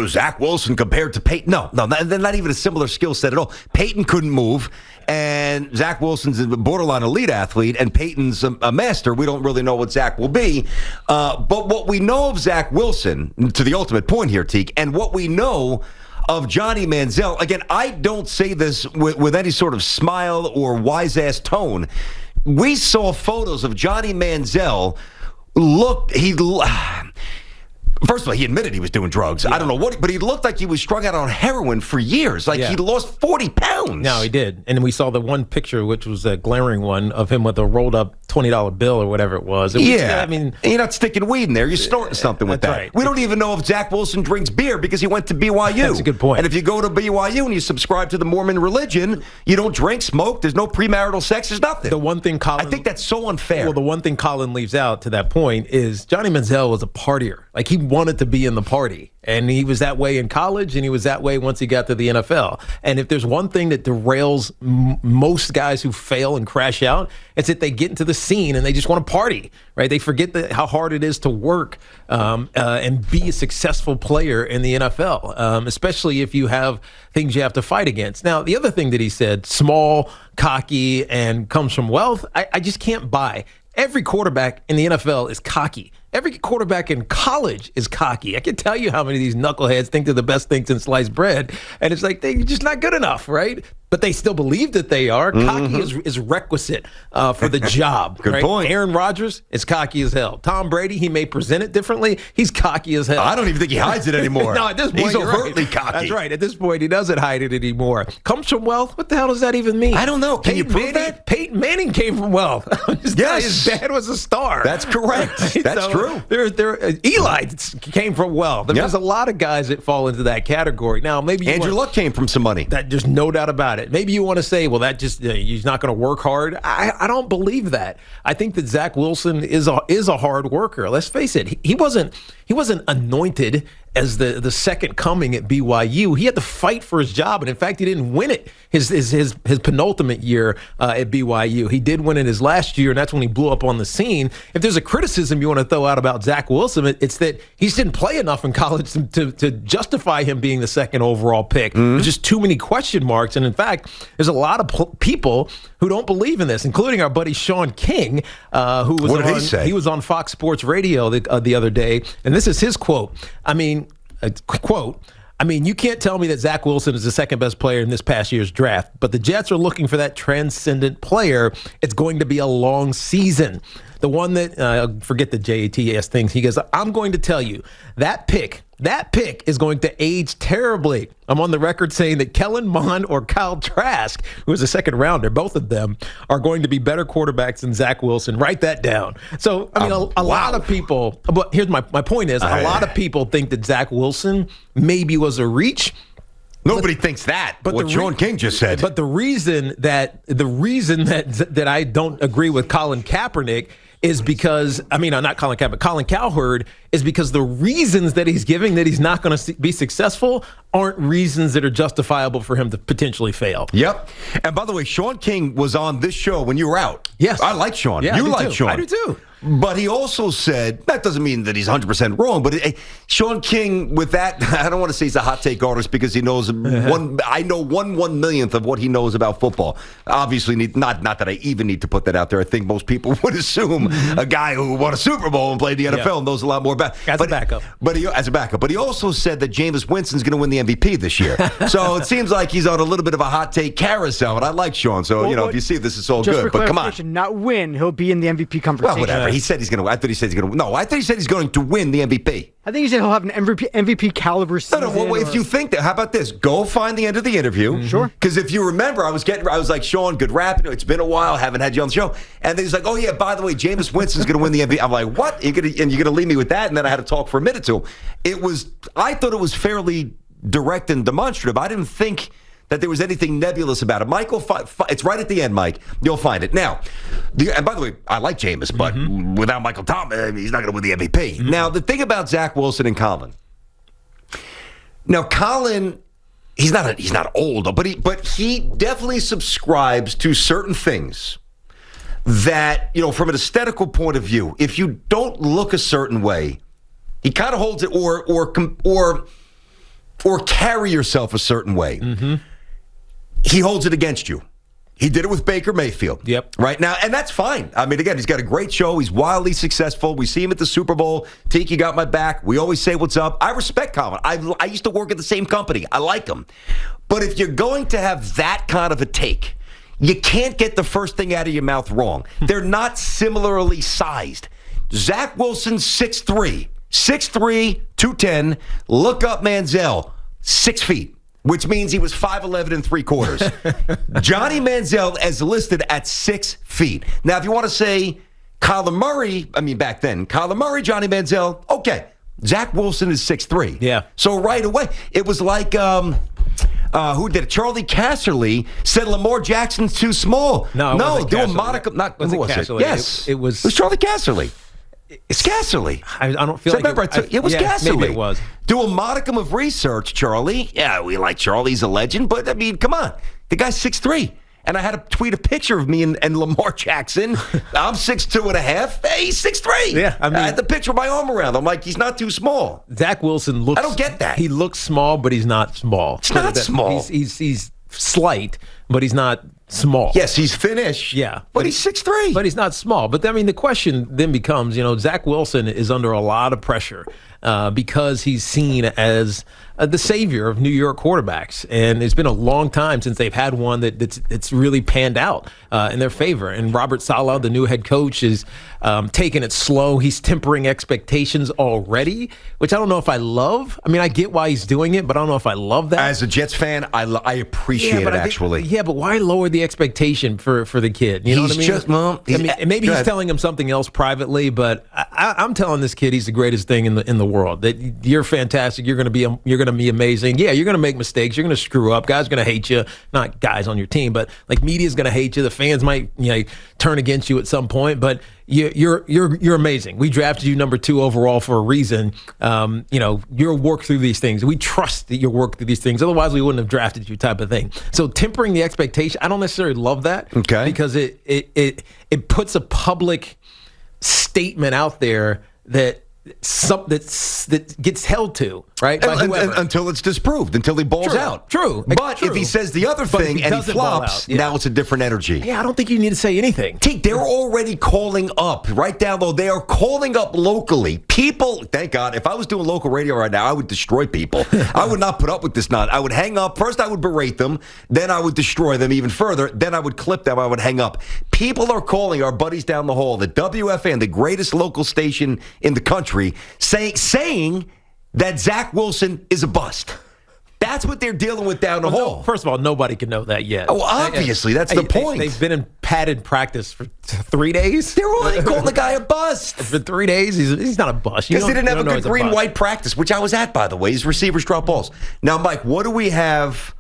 Zach Wilson compared to Peyton. No, they're not even a similar skill set at all. Peyton couldn't move, and Zach Wilson's a borderline elite athlete, and Peyton's a master. We don't really know what Zach will be. But what we know of Zach Wilson, to the ultimate point here, Teak, and what we know of Johnny Manziel, again, I don't say this with any sort of smile or wise-ass tone. We saw photos of Johnny Manziel. First of all, he admitted he was doing drugs. Yeah. I don't know what, but he looked like he was strung out on heroin for years. He lost 40 pounds. No, he did. And we saw the one picture, which was a glaring one, of him with a rolled up $20 bill or whatever it was. I mean, you're not sticking weed in there. You're snorting something with that. Right. We don't even know if Zach Wilson drinks beer because he went to BYU. That's a good point. And if you go to BYU and you subscribe to the Mormon religion, you don't drink, smoke. There's no premarital sex. There's nothing. The one thing I think that's so unfair. Well, the one thing Colin leaves out to that point is Johnny Manziel was a partier. Like, he wanted to be in the party. And he was that way in college, and he was that way once he got to the NFL. And if there's one thing that derails most guys who fail and crash out, it's that they get into the scene and they just want to party, right? They forget how hard it is to work and be a successful player in the NFL, especially if you have things you have to fight against. Now, the other thing that he said, small, cocky, and comes from wealth, I just can't buy. Every quarterback in the NFL is cocky. Every quarterback in college is cocky. I can tell you how many of these knuckleheads think they're the best thing since sliced bread, and it's like they're just not good enough, right? But they still believe that they are. Cocky is requisite for the job. Good point. Aaron Rodgers is cocky as hell. Tom Brady, he may present it differently. He's cocky as hell. I don't even think he hides it anymore. No, at this point, he's overtly cocky. That's right. At this point, he doesn't hide it anymore. Comes from wealth? What the hell does that even mean? I don't know. Can you prove that? Peyton Manning came from wealth. His dad was a star. That's correct. Right? That's true. Eli came from wealth. There's a lot of guys that fall into that category. Now, maybe Andrew Luck came from some money. There's no doubt about it. Maybe you want to say, well, that just he's not going to work hard. I don't believe that. I think that Zach Wilson is a hard worker. Let's face it. He wasn't anointed as the second coming at BYU. He had to fight for his job, and in fact, he didn't win it his penultimate year at BYU. He did win it his last year, and that's when he blew up on the scene. If there's a criticism you want to throw out about Zach Wilson, it's that he just didn't play enough in college to justify him being the second overall pick. There's just too many question marks, and in fact, there's a lot of people who don't believe in this, including our buddy Sean King, who was what did he say? He was on Fox Sports Radio the other day, and this is his quote. You can't tell me that Zach Wilson is the second best player in this past year's draft, but the Jets are looking for that transcendent player. It's going to be a long season. The one that, forget the JATS things, he goes, I'm going to tell you, that pick is going to age terribly. I'm on the record saying that Kellen Mond or Kyle Trask, who was a second rounder, both of them are going to be better quarterbacks than Zach Wilson. Write that down. So, a lot of people, but here's my point is, a lot of people think that Zach Wilson maybe was a reach. Nobody thinks that. But what Sean King just said. But the reason that I don't agree with Colin Kaepernick is because, not Colin Kaepernick, Colin Cowherd, is because the reasons that he's giving that he's not going to be successful aren't reasons that are justifiable for him to potentially fail. Yep. And by the way, Sean King was on this show when you were out. Yes. I like Sean. Yeah, you like Sean. I do too. But he also said, that doesn't mean that he's 100% wrong, but Sean King, with that, I don't want to say he's a hot take artist because he knows I know one millionth of what he knows about football. Obviously, not that I even need to put that out there. I think most people would assume a guy who won a Super Bowl and played the NFL knows a lot more about as a backup. As a backup. But he also said that Jameis Winston's going to win the MVP this year. So it seems like he's on a little bit of a hot take carousel, and I like Sean. So, if you see this, it's all good. But come on. Not win, he'll be in the MVP conversation. Well, whatever. He said he's going to. I thought he said he's going to. No, I thought he said he's going to win the MVP. I think he said he'll have an MVP caliber season. No. Well, if you think that, how about this? Go find the end of the interview. Sure. Because if you remember, I was like, Sean, good rap. It's been a while. Haven't had you on the show. And then he's like, oh yeah, by the way, Jameis Winston's going to win the MVP. I'm like, what? You're going to leave me with that? And then I had to talk for a minute to him. I thought it was fairly direct and demonstrative. I didn't think that there was anything nebulous about it. Michael, it's right at the end, Mike. You'll find it. Now, and by the way, I like Jameis, but without Michael Thomas, he's not going to win the MVP. Now, the thing about Zach Wilson and Colin. Now, Colin, he's not old, but he definitely subscribes to certain things that, from an aesthetical point of view, if you don't look a certain way, he kind of holds it or or carry yourself a certain way, he holds it against you. He did it with Baker Mayfield. Yep. Right now, and that's fine. I mean, again, he's got a great show. He's wildly successful. We see him at the Super Bowl. Tiki got my back. We always say what's up. I respect Colin. I used to work at the same company. I like him. But if you're going to have that kind of a take, you can't get the first thing out of your mouth wrong. They're not similarly sized. Zach Wilson, 6'3". 6'3", 210. Look up Manziel, 6 feet, which means he was 5'11 and 3/4. Johnny Manziel is listed at 6 feet. Now, if you want to say Kyler Murray, back then, Kyler Murray, Johnny Manziel, okay. Zach Wilson is 6'3". Yeah. So right away, it was like, who did it? Charlie Casserly said Lamar Jackson's too small. No, do a modicum. Not was who it was Casserly? it? Yes, it was Charlie Casserly. It's Casserly. I don't feel So like remember, it was Casserly. Maybe it was. Do a modicum of research, Charlie. Yeah, we like Charlie's a legend, but come on, the guy's 6'3". And I had to tweet a picture of me and Lamar Jackson. I'm 6'2.5". Hey, he's 6'3". Yeah, I had the picture of my arm around. I'm like, he's not too small. Zach Wilson looks. I don't get that. He looks small, but he's not small. It's not small. He's slight, but he's not small. Yes, he's thinnish. Yeah, but he's 6'3". But he's not small. But the question then becomes, Zach Wilson is under a lot of pressure because he's seen as the savior of New York quarterbacks, and it's been a long time since they've had one that's really panned out in their favor. And Robert Saleh, the new head coach, is taking it slow. He's tempering expectations already, which I don't know if I love. I get why he's doing it, but I don't know if I love that. As a Jets fan, I appreciate it, actually. But why lower the expectation for the kid? You know what I mean? And maybe he's telling him something else privately, but I'm telling this kid he's the greatest thing in the world. That you're fantastic. You're going to be amazing. Yeah, you're going to make mistakes. You're going to screw up. Guys are going to hate you. Not guys on your team, but media's going to hate you. The fans might turn against you at some point, but you're amazing. We drafted you number 2 overall for a reason. You'll work through these things. We trust that you'll work through these things. Otherwise, we wouldn't have drafted you, type of thing. So tempering the expectation, I don't necessarily love that. Okay. Because it puts a public statement out there that gets held to, right? By whoever. Until it's disproved, until he balls out. True. But if he says the other thing and he flops, now it's a different energy. Yeah, I don't think you need to say anything. They're already calling up, right down low. They are calling up locally. People, thank God, if I was doing local radio right now, I would destroy people. I would not put up with this I would hang up. First, I would berate them. Then I would destroy them even further. Then I would clip them. I would hang up. People are calling our buddies down the hall, the WFAN, the greatest local station in the country, saying that Zach Wilson is a bust. That's what they're dealing with down the hall. No, first of all, nobody can know that yet. Oh, obviously, that's the point. They've been in padded practice for 3 days. They're already calling the guy a bust. For 3 days, he's not a bust. Because they didn't have a good green-white practice, which I was at, by the way. His receivers drop balls. Now, Mike, what do we have?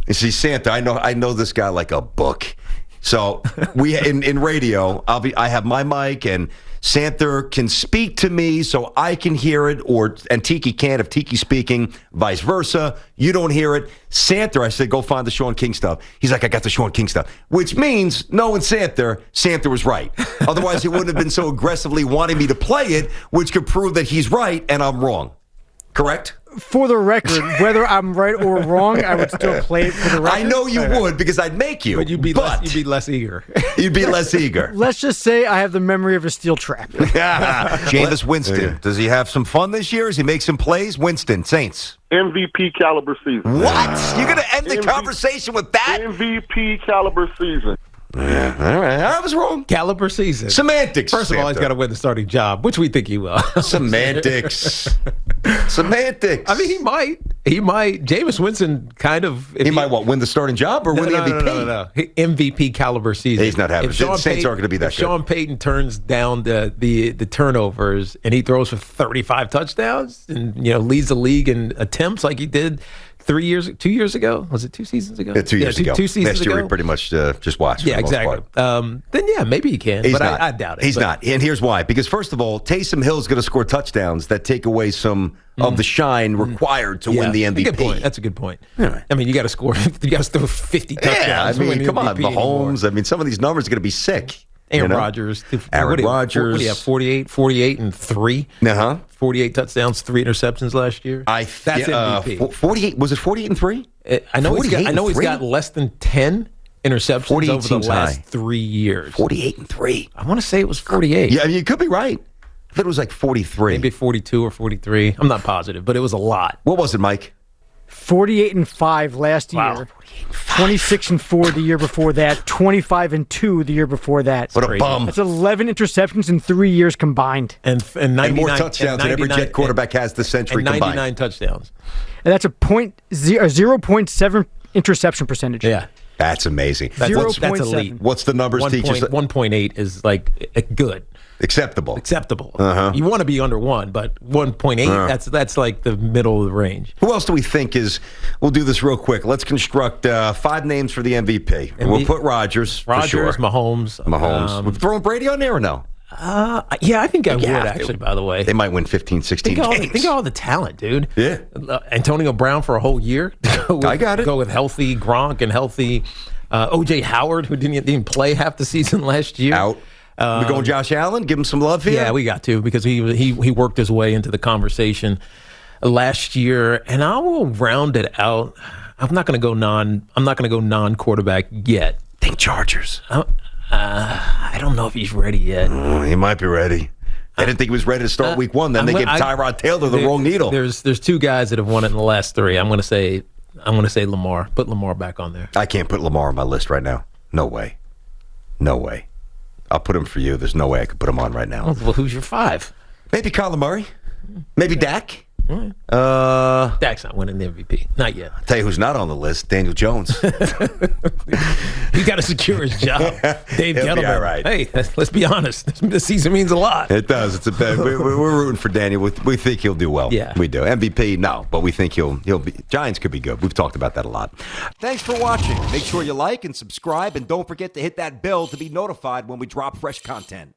You see, Santa, I know this guy like a book. So we in radio, I have my mic and Santa can speak to me so I can hear it, and Tiki can't if Tiki's speaking, vice versa. You don't hear it. Santa, I said, go find the Sean King stuff. He's like, I got the Sean King stuff, which means knowing Santa was right. Otherwise, he wouldn't have been so aggressively wanting me to play it, which could prove that he's right and I'm wrong. Correct? For the record, whether I'm right or wrong, I would still play it for the record. I know you would because I'd make you. But you'd be less eager. You'd be less eager. Let's just say I have the memory of a steel trap. Jameis Winston. Does he have some fun this year? Does he make some plays? Winston, Saints. MVP caliber season. What? You're going to end the conversation with that? MVP caliber season. Yeah, all right. I was wrong. Caliber season. Semantics. First of all, he's got to win the starting job, which we think he will. Semantics. Semantics. He might. Jameis Winston kind of. He might win the starting job or win the MVP? No. MVP caliber season. He's not having it. The Saints aren't going to be that good. Sean Payton turns down the turnovers and he throws for 35 touchdowns and leads the league in attempts like he did 2 years ago? Was it 2 seasons ago? Yeah, 2 years ago. 2 seasons ago. Last year, ago. we pretty much just watched. Yeah, exactly. Then, maybe he can, but I doubt it. He's not. And here's why. Because, first of all, Taysom Hill's going to score touchdowns that take away some of the shine required to win the MVP. Good point. That's a good point. Yeah. You got to score. You got to throw 50 touchdowns. Yeah, come on, MVP Mahomes. Some of these numbers are going to be sick. Aaron Rodgers. What do you have, 48 and 3? 48 touchdowns, 3 interceptions last year. That's MVP. 48. Was it 48 and 3? I know he's got less than 10 interceptions over the last 3 years. 48 and 3. I want to say it was 48. Yeah, I mean, you could be right. I thought it was like 43. Maybe 42 or 43. I'm not positive, but it was a lot. What was it, Mike? 48 and 5 last year. 26 and 4 the year before that. 25 and 2 the year before that. What a bum! That's 11 interceptions in 3 years combined, and 99, more touchdowns than every Jet quarterback has this century and 99 combined. touchdowns. And that's a 0.7 interception percentage. Yeah. That's amazing. That's elite. What's the numbers, teachers? 1.8 is like good. Acceptable. You want to be under 1, but 1.8, that's like the middle of the range. Who else do we think is, we'll do this real quick. Let's construct 5 names for the MVP. We'll put Rodgers, for sure. Mahomes. We're throwing Brady on there or no? Yeah, I think I would, actually, by the way. They might win 15, 16 games. Think of all the talent, dude. Yeah. Antonio Brown for a whole year. I got it. Go with healthy Gronk and healthy O.J. Howard, who didn't play half the season last year. Out. We going Josh Allen? Give him some love here? Yeah, we got to, because he worked his way into the conversation last year, and I will round it out. I'm not going to go non-quarterback yet. Think Chargers. I don't know if he's ready yet. He might be ready. I didn't think he was ready to start week 1. Then they gave Tyrod Taylor the wrong needle. There's 2 guys that have won it in the last 3. I'm going to say Lamar. Put Lamar back on there. I can't put Lamar on my list right now. No way. I'll put him for you. There's no way I could put him on right now. Well, who's your 5? Maybe Kyler Murray. Maybe Dak. Dak's not winning the MVP. Not yet. I'll tell you who's not on the list. Daniel Jones. He got to secure his job. Dave He'll Gettleman. be all right. Hey, let's be honest. This season means a lot. It does. It's a bad. We're rooting for Daniel. We think he'll do well. Yeah. We do. MVP, no. But we think he'll be. Giants could be good. We've talked about that a lot. Thanks for watching. Make sure you like and subscribe. And don't forget to hit that bell to be notified when we drop fresh content.